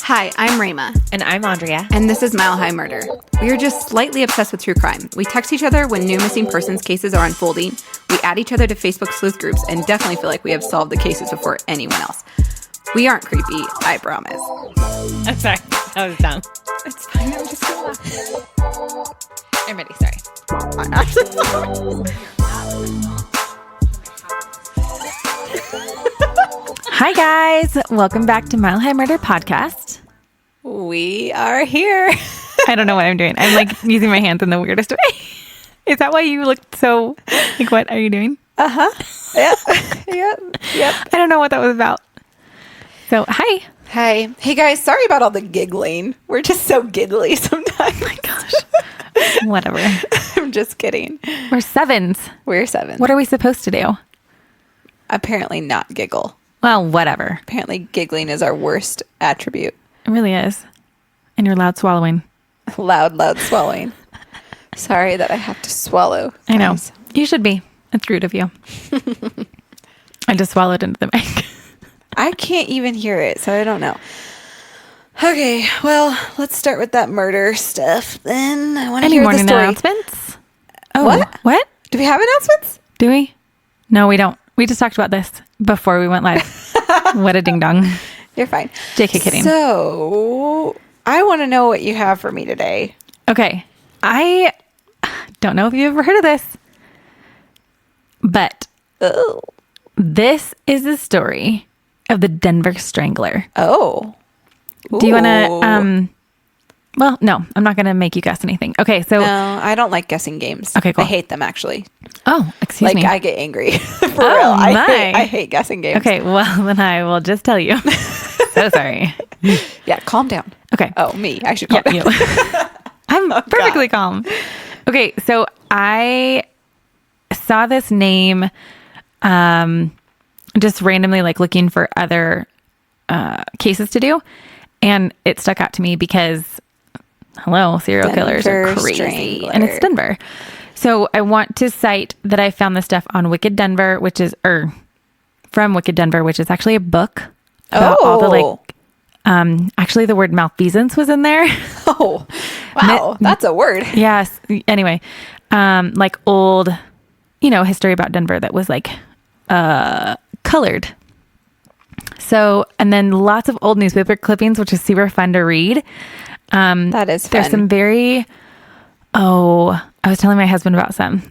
Hi, I'm Rayma. And I'm Andrea. And this is Mile High Murder. We are just slightly obsessed with true crime. We text each other when new missing persons cases are unfolding. We add each other to Facebook sleuth groups and definitely feel like we have solved the cases before anyone else. We aren't creepy, I promise. I'm sorry. That was dumb. It's fine, I'm just gonna laugh. I'm ready. Sorry. Hi, guys. Welcome back to Mile High Murder Podcast. We are here. I don't know what I'm doing. I'm like using my hands in the weirdest way. Is that why you looked so like, what are you doing? Yep. I don't know what that was about. So, hi. Hey guys, sorry about all the giggling. We're just so giggly sometimes. Oh my gosh. Whatever. I'm just kidding. We're sevens. We're sevens. What are we supposed to do? Apparently not giggle. Well, whatever. Apparently giggling is our worst attribute. It really is. And you're loud swallowing. Loud swallowing. Sorry that I have to swallow. I know. Guys. You should be. It's rude of you. I just swallowed into the mic. I can't even hear it, so I don't know. Okay, well, let's start with that murder stuff then. I want to hear the story. Any morning announcements? Oh, what? Do we have announcements? Do we? No, we don't. We just talked about this before we went live. What a ding dong. You're fine. JK kidding. So, I want to know what you have for me today. Okay. I don't know if you've ever heard of this, but this is the story of the Denver Strangler. Oh. Do you want to, well, no, I'm not going to make you guess anything. Okay, so. No, I don't like guessing games. Okay, cool. I hate them, actually. Oh, excuse me. Like, I get angry. For real. my. I hate guessing games. Okay, well, then I will just tell you. So sorry. Yeah, calm down. Okay. Oh, me. I should calm down. You. I'm perfectly calm. Okay, so I saw this name just randomly, like looking for other cases to do. And it stuck out to me because, hello, serial killers are crazy. Strangler. And it's Denver. So I want to cite that I found this stuff on Wicked Denver, which is, from Wicked Denver, which is actually a book about all the like, actually the word malfeasance was in there. Oh, wow. That's a word. Yes. Anyway, like old, history about Denver that was like, colored. So, and then lots of old newspaper clippings, which is super fun to read. That is fun. There's some very, I was telling my husband about some,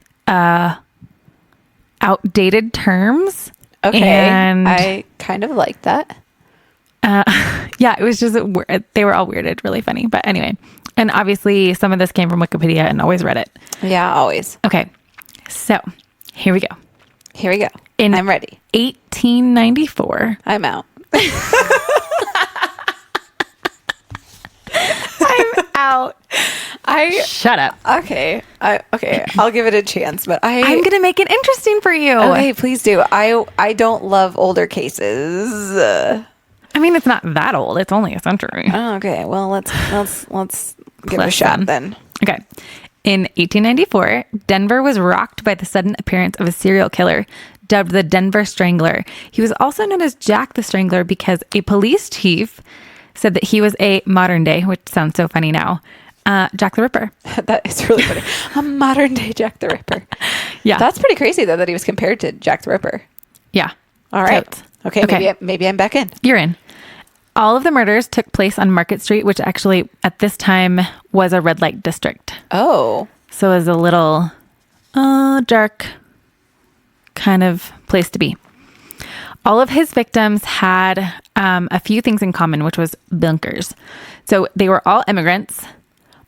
outdated terms. Okay. And I kind of like that. yeah, it was just, they were all weirded, really funny. But anyway, and obviously some of this came from Wikipedia and always read it. Yeah, always. Okay. So here we go. I'm ready. 1894. I'm out. I'm out. Shut up. Okay. I'll give it a chance, but I'm going to make it interesting for you. Okay, please do. I don't love older cases. I mean, it's not that old. It's only a century. Oh, okay. Well, let's give it a shot then. Okay. In 1894, Denver was rocked by the sudden appearance of a serial killer dubbed the Denver Strangler. He was also known as Jack the Strangler because a police chief said that he was a modern day, which sounds so funny now, Jack the Ripper. That is really funny. A modern day Jack the Ripper. Yeah. That's pretty crazy, though, that he was compared to Jack the Ripper. Yeah. All right. Totes. Okay. Maybe I'm back in. You're in. All of the murders took place on Market Street, which actually at this time was a red light district. Oh. So it was a little dark kind of place to be. All of his victims had a few things in common, which was bunkers. So they were all immigrants.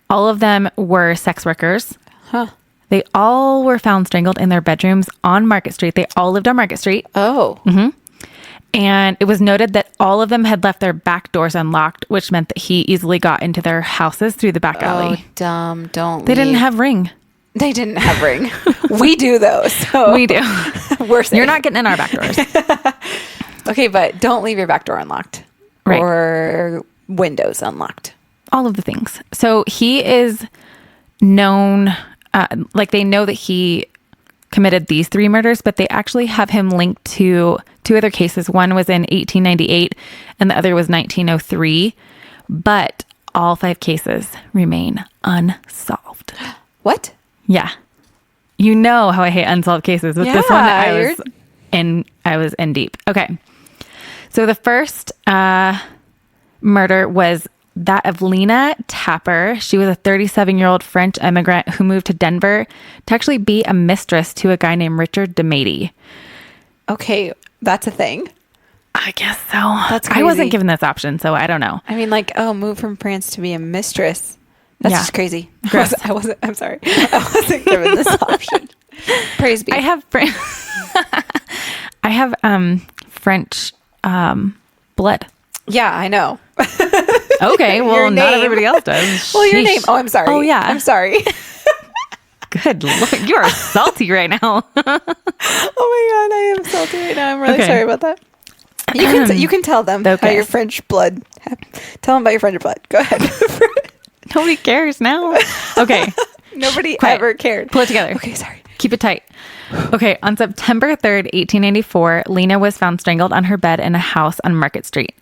All of them were sex workers. Huh. They all were found strangled in their bedrooms on Market Street. They all lived on Market Street. Oh. Mm-hmm. And it was noted that all of them had left their back doors unlocked, which meant that he easily got into their houses through the back alley. Oh, dumb. Don't They didn't have ring. They didn't have ring. We do, though. So We do. We're safe. You're not getting in our back doors. Okay, but don't leave your back door unlocked. Right. Or windows unlocked. All of the things. So he is known, like they know that he committed these 3 murders, but they actually have him linked to 2 other cases. One was in 1898 and the other was 1903. But all 5 cases remain unsolved. What? Yeah. You know how I hate unsolved cases. With this one, I was in deep. Okay. So the first murder was that of Lena Tapper. She was a 37-year-old French immigrant who moved to Denver to actually be a mistress to a guy named Richard DeMady. Okay, that's a thing. I guess so. That's crazy. I wasn't given this option, so I don't know. I mean, like, move from France to be a mistress. That's just crazy. I'm sorry. I wasn't given this option. Praise be. I have French blood. Yeah, I know. Okay, well, not everybody else does. Well, your name. Oh, I'm sorry. Oh, yeah. I'm sorry. Good Lord, you are salty right now. Oh my God, I am salty right now. I'm really sorry about that. You can tell them how your French blood. Tell them about your French blood. Go ahead. Nobody cares now. Okay. Nobody ever cared. Pull it together. Okay, sorry. Keep it tight. Okay, on September 3rd, 1894, Lena was found strangled on her bed in a house on Market Street.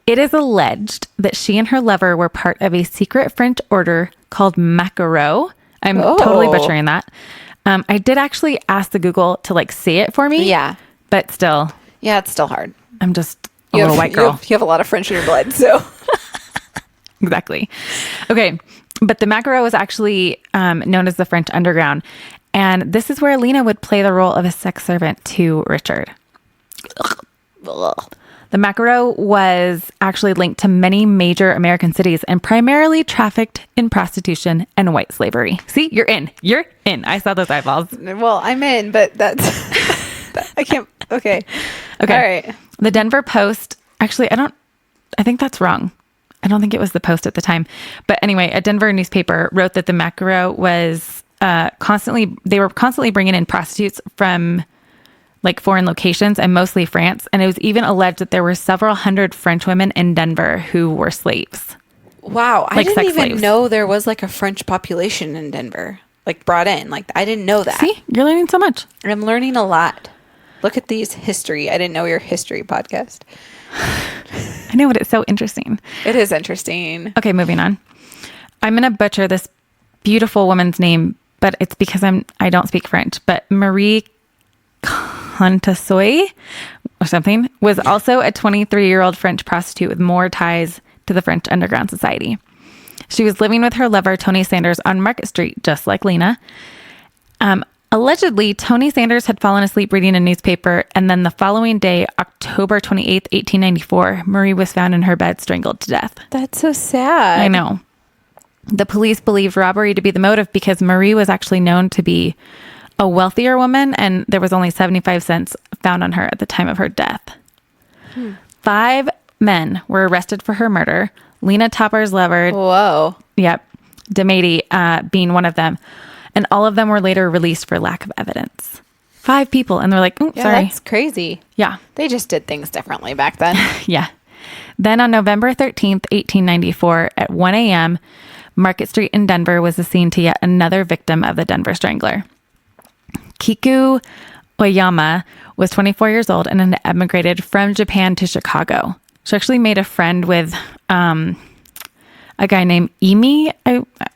It is alleged that she and her lover were part of a secret French order called Maquereau. I'm totally butchering that. I did actually ask the Google to say it for me. Yeah. But still. Yeah, it's still hard. I'm just a little white girl. You have a lot of French in your blood, so. Exactly. Okay. But the Maquereau was actually known as the French Underground. And this is where Lena would play the role of a sex servant to Richard. The Maquereau was actually linked to many major American cities and primarily trafficked in prostitution and white slavery. See, you're in. You're in. I saw those eyeballs. Well, I'm in, but that's... I can't... Okay. All right. The Denver Post... Actually, I think that's wrong. I don't think it was the Post at the time. But anyway, a Denver newspaper wrote that the Maquereau was they were constantly bringing in prostitutes from foreign locations and mostly France. And it was even alleged that there were several hundred French women in Denver who were slaves. Wow. I didn't even slaves. know there was a French population in Denver, brought in. I didn't know that. See, you're learning so much. I'm learning a lot. Look at these history. I didn't know your history podcast. I know, but it's so interesting. It is interesting. Okay, moving on. I'm going to butcher this beautiful woman's name, but it's because I don't speak French. But Marie Contassoy or something was also a 23-year-old French prostitute with more ties to the French underground society. She was living with her lover, Tony Sanders, on Market Street, just like Lena. Allegedly, Tony Sanders had fallen asleep reading a newspaper, and then the following day, October 28th, 1894, Marie was found in her bed, strangled to death. That's so sad. I know. The police believed robbery to be the motive because Marie was actually known to be a wealthier woman, and there was only 75 cents found on her at the time of her death. 5 men were arrested for her murder. Lena Tapper's lover. Whoa. Yep. DeMady being one of them. And all of them were later released for lack of evidence. 5 people. And they're like, oh, sorry. That's crazy. Yeah. They just did things differently back then. Yeah. Then on November 13th, 1894, at 1 a.m., Market Street in Denver was the scene to yet another victim of the Denver Strangler. Kiku Oyama was 24 years old and had emigrated from Japan to Chicago. She actually made a friend with a guy named Emi.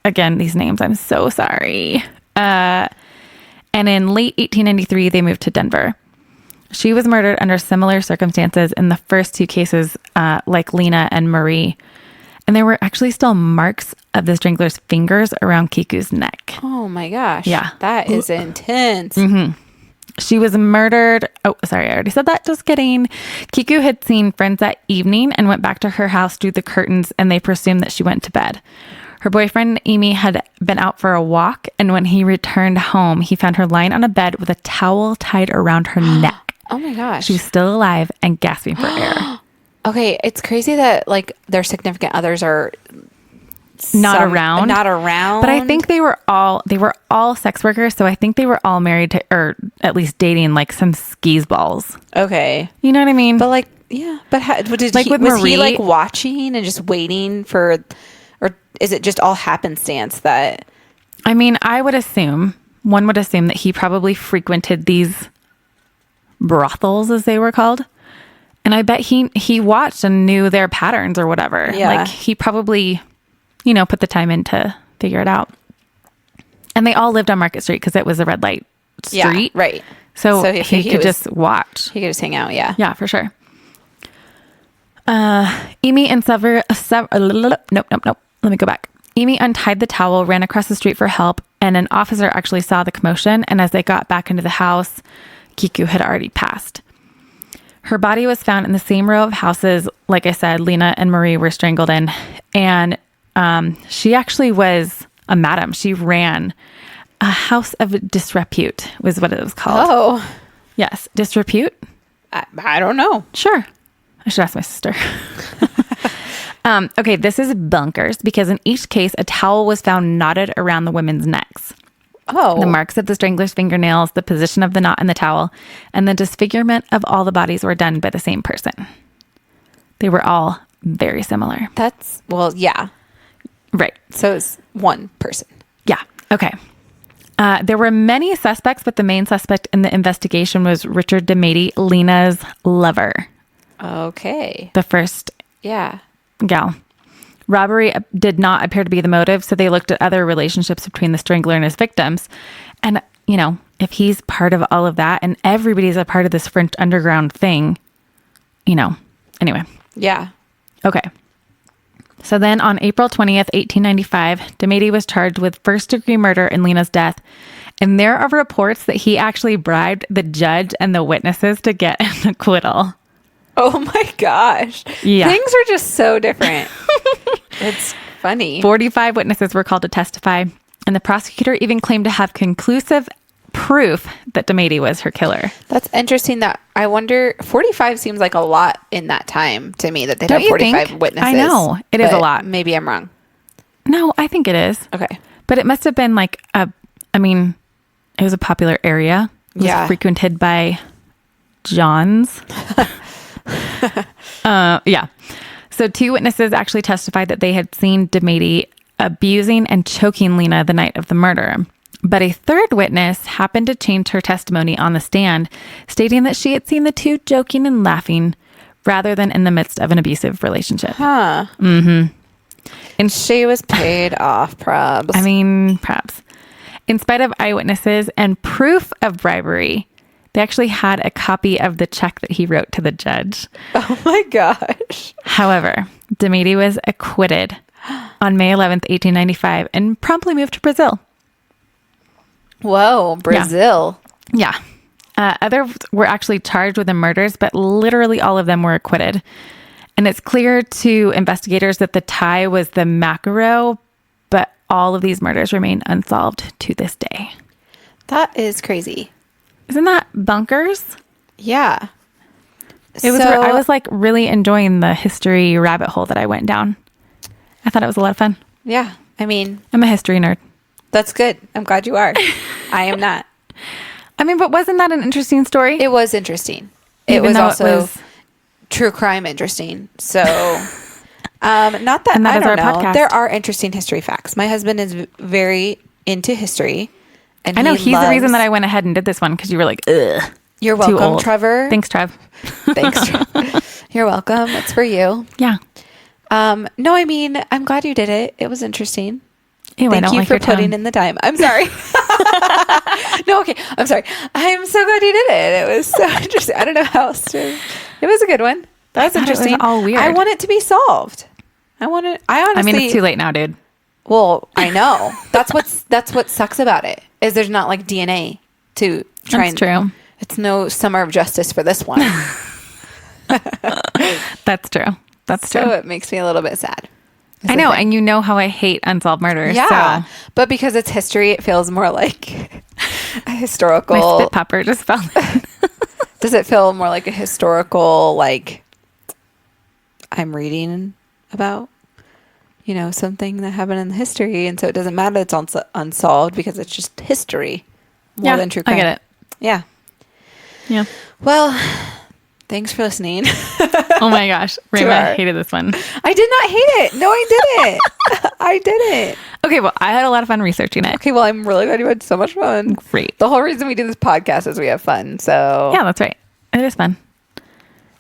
Again, these names, I'm so sorry. And in late 1893, they moved to Denver. She was murdered under similar circumstances in the first 2 cases, like Lena and Marie. And there were actually still marks of the strangler's fingers around Kiku's neck. Oh my gosh. Yeah. That is intense. Mm-hmm. She was murdered. Oh, sorry, I already said that. Just kidding. Kiku had seen friends that evening and went back to her house, drew the curtains, and they presumed that she went to bed. Her boyfriend, Amy, had been out for a walk, and when he returned home, he found her lying on a bed with a towel tied around her neck. Oh my gosh. She was still alive and gasping for air. Okay, it's crazy that their significant others are not around. But I think they were all sex workers, so I think they were all married to, or at least dating some skis balls. Okay. You know what I mean? But yeah. But was he watching and just waiting for, or is it just all happenstance that? I mean, one would assume that he probably frequented these brothels, as they were called, And I bet he watched and knew their patterns or whatever. Yeah. Like he probably, put the time in to figure it out. And they all lived on Market Street because it was a red light street. Yeah, right. So he could just watch. He could just hang out, yeah. Yeah, for sure. Amy and nope. Let me go back. Amy untied the towel, ran across the street for help, and an officer actually saw the commotion. And as they got back into the house, Kiku had already passed. Her body was found in the same row of houses, like I said, Lena and Marie were strangled in. And she actually was a madam. She ran a house of disrepute, was what it was called. Oh. Yes. Disrepute? I don't know. Sure. I should ask my sister. Okay, this is bunkers because in each case, a towel was found knotted around the women's necks. Oh. The marks of the strangler's fingernails, the position of the knot in the towel, and the disfigurement of all the bodies were done by the same person. They were all very similar. Yeah. Right. So it's one person. Yeah. Okay. There were many suspects, but the main suspect in the investigation was Richard DeMady, Lena's lover. Okay. The first Yeah. gal. Robbery did not appear to be the motive, so they looked at other relationships between the strangler and his victims. And, if he's part of all of that and everybody's a part of this French underground thing, anyway. Yeah. Okay. So then on April 20th, 1895, DeMady was charged with first-degree murder in Lena's death. And there are reports that he actually bribed the judge and the witnesses to get an acquittal. Oh my gosh. Yeah. Things are just so different. It's funny. 45 witnesses were called to testify, and the prosecutor even claimed to have conclusive proof that DeMady was her killer. That's interesting. That I wonder, 45 seems like a lot in that time to me, that they'd Don't have you 45 think? witnesses. I know. It is a lot. Maybe I'm wrong. No, I think it is. Okay. But it must have been like it was a popular area. It was frequented by Johns. Yeah. So 2 witnesses actually testified that they had seen DeMady abusing and choking Lena the night of the murder. But a 3rd witness happened to change her testimony on the stand, stating that she had seen the 2 joking and laughing rather than in the midst of an abusive relationship. Huh. Mm-hmm. And she was paid off, probs. Perhaps. In spite of eyewitnesses and proof of bribery, they actually had a copy of the check that he wrote to the judge. Oh my gosh. However, DeMady was acquitted on May 11th, 1895, and promptly moved to Brazil. Whoa, Brazil. Yeah. Others were actually charged with the murders, but literally all of them were acquitted. And it's clear to investigators that the tie was the macro, but all of these murders remain unsolved to this day. That is crazy. Isn't that bonkers? Yeah. I was like really enjoying the history rabbit hole that I went down. I thought it was a lot of fun. Yeah. I'm a history nerd. That's good. I'm glad you are. I am not. But wasn't that an interesting story? It was interesting. It was also true crime interesting. So, not that, and that I is don't our know. podcast. There are interesting history facts. My husband is very into history. And I know he's the reason that I went ahead and did this one, because you were like, ugh. You're welcome, Trevor. Thanks, Trev. Thanks, Trev. You're welcome. It's for you. Yeah. No, I'm glad you did it. It was interesting. Ew, Thank you for putting in the time. I'm sorry. No, okay. I'm sorry. I'm so glad you did it. It was so interesting. I don't know how else to. It was a good one. That was interesting. It was all weird. I want it to be solved. I honestly. It's too late now, dude. Well, I know. That's what sucks about it, is there's not like DNA to try. That's true. It's no summer of justice for this one. That's true. That's true. So it makes me a little bit sad. I know, and you know how I hate unsolved murders. Yeah, so. But because it's history, it feels more like a historical. My spit popper just fell in. Does it feel more like a historical, like I'm reading about, something that happened in history, and so it doesn't matter it's unsolved because it's just history more than true crime. I get it. Yeah. Yeah. Well, thanks for listening. Oh my gosh. Raymond hated this one. I did not hate it. No, I didn't. I didn't. Okay, well, I had a lot of fun researching it. Okay, well, I'm really glad you had so much fun. Great. The whole reason we do this podcast is we have fun, so. Yeah, that's right. It is fun.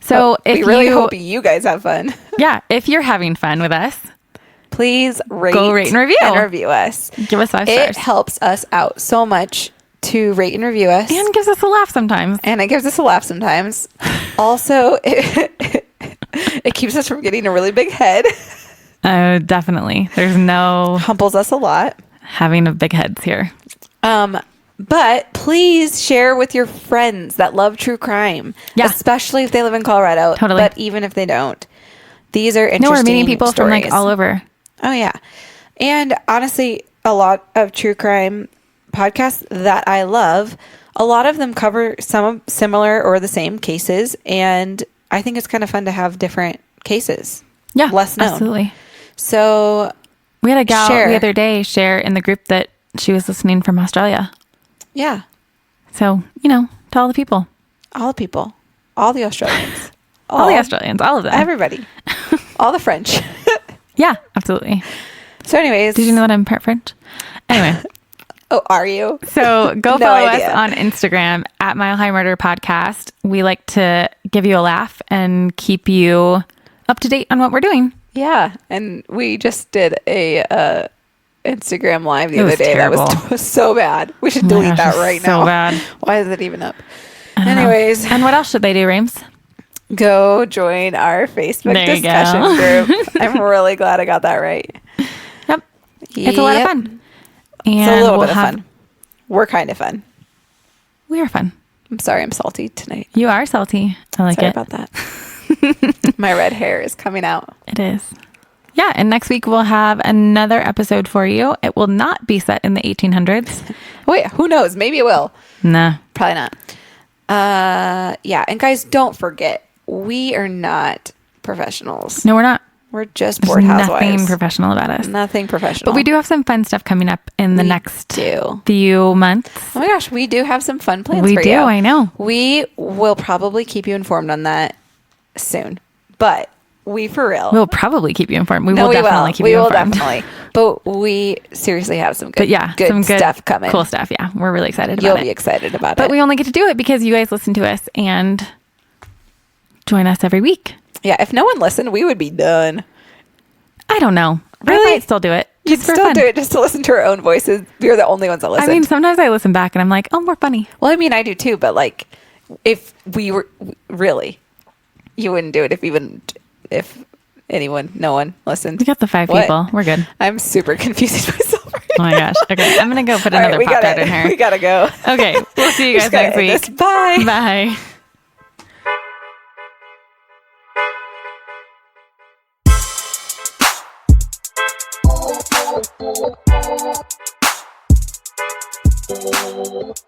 So if we really hope you guys have fun. Yeah, if you're having fun with us, please go rate and review. And review us. Give us 5 stars. It helps us out so much to rate and review us. And gives us a laugh sometimes. Also, it keeps us from getting a really big head. Definitely. There's no Humbles us a lot. having of big heads here. But please share with your friends that love true crime. Yeah. Especially if they live in Colorado. Totally. But even if they don't. These are interesting No, we're meeting people stories. from like all over. Oh, yeah. And honestly, a lot of true crime podcasts that I love, a lot of them cover some similar or the same cases. And I think it's kind of fun to have different cases. Yeah. Less known. Absolutely. So We had a gal share. the other day share in the group that she was listening from Australia. Yeah. So, to all the people. All the people. All the Australians. All the Australians. All of them. Everybody. All the French. Yeah, absolutely. So anyways. Did you know that I'm part French? Anyway. Oh, are you? So go No follow idea. us on Instagram at Mile High Murder Podcast. We like to give you a laugh and keep you up to date on what we're doing. Yeah. And we just did a Instagram live the It other was day. terrible. That was so bad. We should Oh my delete gosh, that right so now. bad. Why is it even up? I don't know. Anyways, And what else should they do, Rames? go join our Facebook There you discussion go. group. I'm really glad I got that right. Yep. It's a lot of Yep. fun. And It's a little we'll bit of fun. We're kind of fun. We are fun. I'm sorry I'm salty tonight. You are salty. I like Sorry it. about that. My red hair is coming out. It is. Yeah. And next week we'll have another episode for you. It will not be set in the 1800s. Wait, who knows? Maybe it will. Nah. Probably not. Yeah. And guys, don't forget, we are not professionals. No, we're not. We're just There's bored nothing housewives. professional about us. Nothing professional. But we do have some fun stuff coming up in the We next do. few months. Oh my gosh, we do have some fun plans We for do, you. I know. We will probably keep you informed on that soon. But we for real. We'll probably keep you informed. We no, will we definitely will. keep We you will informed. definitely. But we seriously have some good, But yeah, good some good stuff coming. cool stuff. Yeah, we're really excited You'll about it. be excited about But it. we only get to do it because you guys listen to us and join us every week. Yeah, if no one listened, we would be done. I don't know. Really? I might still do it. You'd Just for still fun. do it just to listen to our own voices. We're the only ones that listen. I mean, sometimes I listen back and I'm like, oh, we're funny. well, I mean, I do too. But like, if we were really, you wouldn't do it if no one listened. We got the 5 What? people. We're good. I'm super confusing myself right Oh my gosh. Okay. I'm going to go put All right, another pop tart in here. We gotta go. Okay. We'll see you We guys just gotta next end week. this. Bye. Bye. Thank you.